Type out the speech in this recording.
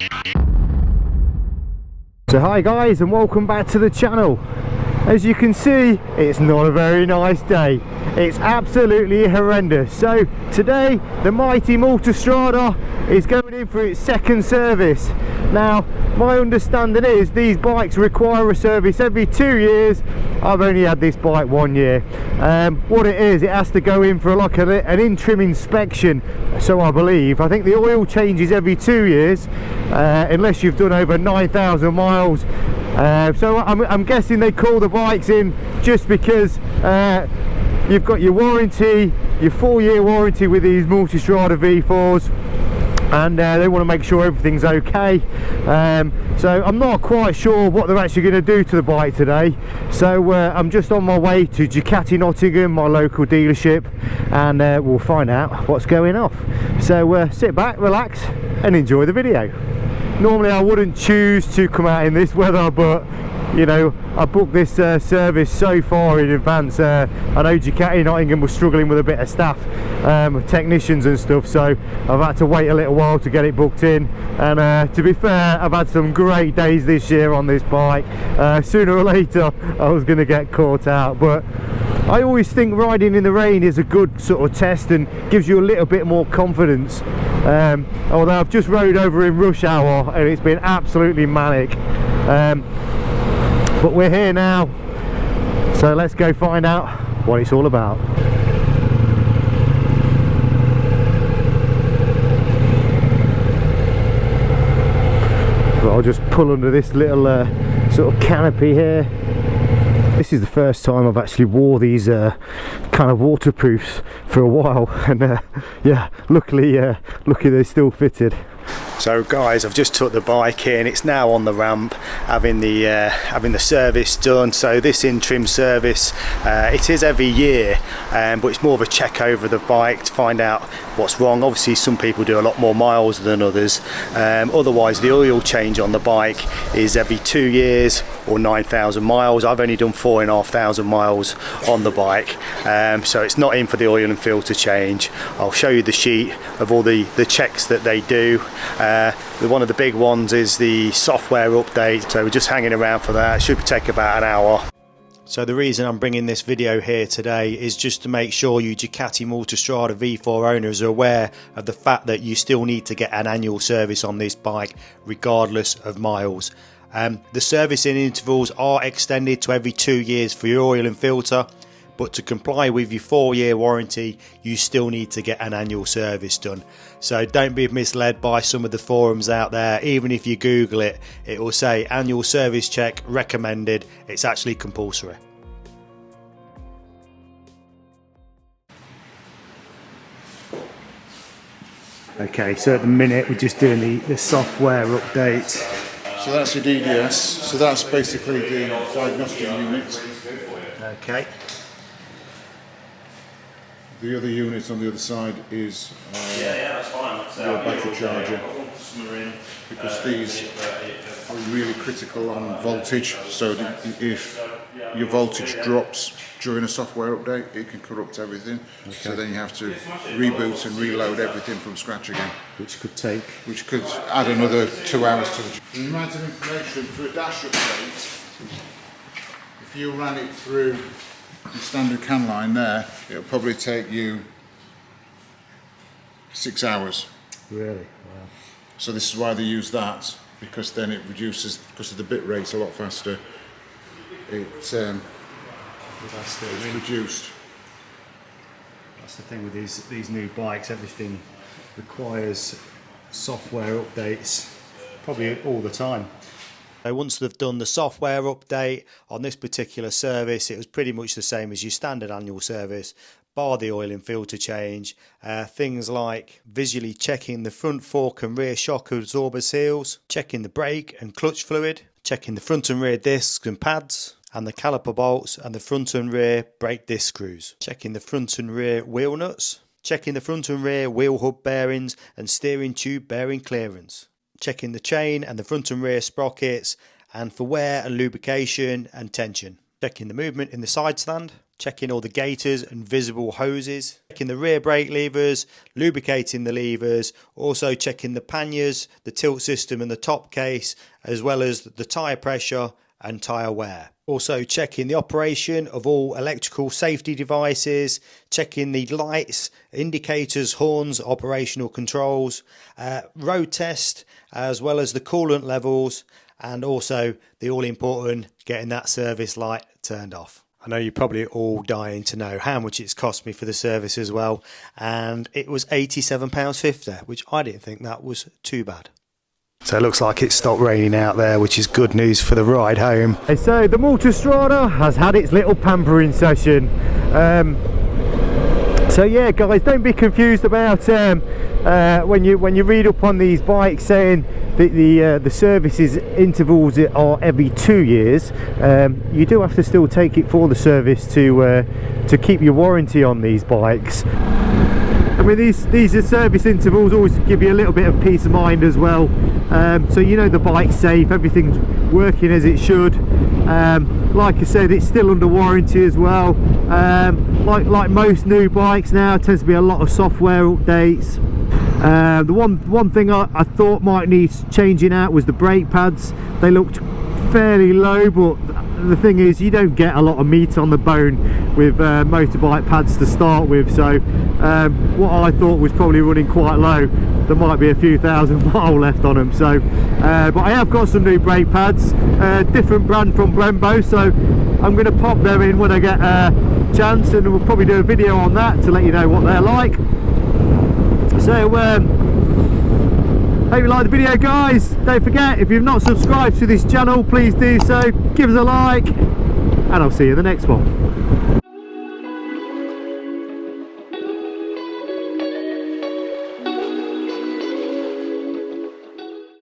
So hi guys, and welcome back to the channel. As you can see, it's not a very nice day. It's absolutely horrendous. So today the mighty Multistrada is going in for its second service. Now my understanding is these bikes require a service every 2 years. I've only had this bike 1 year. What it is, it has to go in for like an interim inspection, so I believe. I think the oil changes every 2 years, unless you've done over 9,000 miles. So I'm guessing they call the bikes in just because you've got your warranty, your 4-year warranty with these Multistrada V4s, and they want to make sure everything's okay. So I'm not quite sure what they're actually going to do to the bike today. So I'm just on my way to Ducati Nottingham, my local dealership, and we'll find out what's going off. So sit back, relax, and enjoy the video. Normally I wouldn't choose to come out in this weather, but you know, I booked this service so far in advance. I know Ducati Nottingham was struggling with a bit of staff, technicians and stuff, so I've had to wait a little while to get it booked in. And to be fair, I've had some great days this year on this bike. Sooner or later I was going to get caught out, but I always think riding in the rain is a good sort of test and gives you a little bit more confidence. Although I've just rode over in rush hour and it's been absolutely manic. But we're here now, so let's go find out what it's all about. But I'll just pull under this little sort of canopy here. This is the first time I've actually wore these kind of waterproofs for a while, and yeah, luckily they're still fitted. So guys, I've just took the bike in. It's now on the ramp, having the service done. So this interim service, it is every year, but it's more of a check over the bike to find out what's wrong. Obviously some people do a lot more miles than others. Otherwise the oil change on the bike is every 2 years or 9,000 miles. I've only done 4,500 miles on the bike, so it's not in for the oil and filter change. I'll show you the sheet of all the checks that they do. One of the big ones is the software update, so we're just hanging around for that. It should take about an hour. So the reason I'm bringing this video here today is just to make sure you Ducati Multistrada V4 owners are aware of the fact that you still need to get an annual service on this bike regardless of miles. The servicing intervals are extended to every 2 years for your oil and filter, but to comply with your 4-year warranty you still need to get an annual service done. So don't be misled by some of the forums out there. Even if you Google it, it will say annual service check recommended. It's actually compulsory. Okay, so at the minute we're just doing the software update. So that's the DDS, so that's basically the diagnostic unit. Okay. The other unit on the other side is your battery charger, because these are really critical on voltage, so if your voltage drops during a software update it can corrupt everything. Okay. So then you have to reboot and reload everything from scratch again. Which could add another 2 hours to the amount of information for a dash update. If you ran it through the standard CAN line there, it'll probably take you 6 hours. Really? Wow. So this is why they use that, because then it reduces, because of the bit rate's a lot faster. It's reduced. That's the thing with these new bikes, everything requires software updates probably all the time. So once they've done the software update on this particular service, it was pretty much the same as your standard annual service, bar the oil and filter change. Things like visually checking the front fork and rear shock absorber seals, checking the brake and clutch fluid, checking the front and rear discs and pads, and the caliper bolts and the front and rear brake disc screws, checking the front and rear wheel nuts, checking the front and rear wheel hub bearings and steering tube bearing clearance, checking the chain and the front and rear sprockets, and for wear and lubrication and tension, checking the movement in the side stand, checking all the gaiters and visible hoses, checking the rear brake levers, lubricating the levers, also checking the panniers, the tilt system and the top case, as well as the tyre pressure and tyre wear. Also checking the operation of all electrical safety devices, checking the lights, indicators, horns, operational controls, road test, as well as the coolant levels, and also the all important getting that service light turned off. I know you're probably all dying to know how much it's cost me for the service as well, and it was £87.50, which I didn't think that was too bad. So it looks like it stopped raining out there, which is good news for the ride home. So the Multistrada has had its little pampering session. So yeah, guys, don't be confused about when you read up on these bikes saying that the services intervals are every 2 years. You do have to still take it for the service to keep your warranty on these bikes. I mean, these are service intervals, always give you a little bit of peace of mind as well. So you know the bike's safe, everything's working as it should. Like I said, it's still under warranty as well. Like most new bikes now, it tends to be a lot of software updates. The one thing I thought might need changing out was the brake pads. They looked fairly low, but the thing is, you don't get a lot of meat on the bone with motorbike pads to start with. So what I thought was probably running quite low, there might be a few thousand mile left on them. So but I have got some new brake pads, different brand from Brembo, so I'm going to pop them in when I get a chance, and we'll probably do a video on that to let you know what they're like. So hope you like the video, guys. Don't forget, if you've not subscribed to this channel, please do so. Give us a like, and I'll see you in the next one.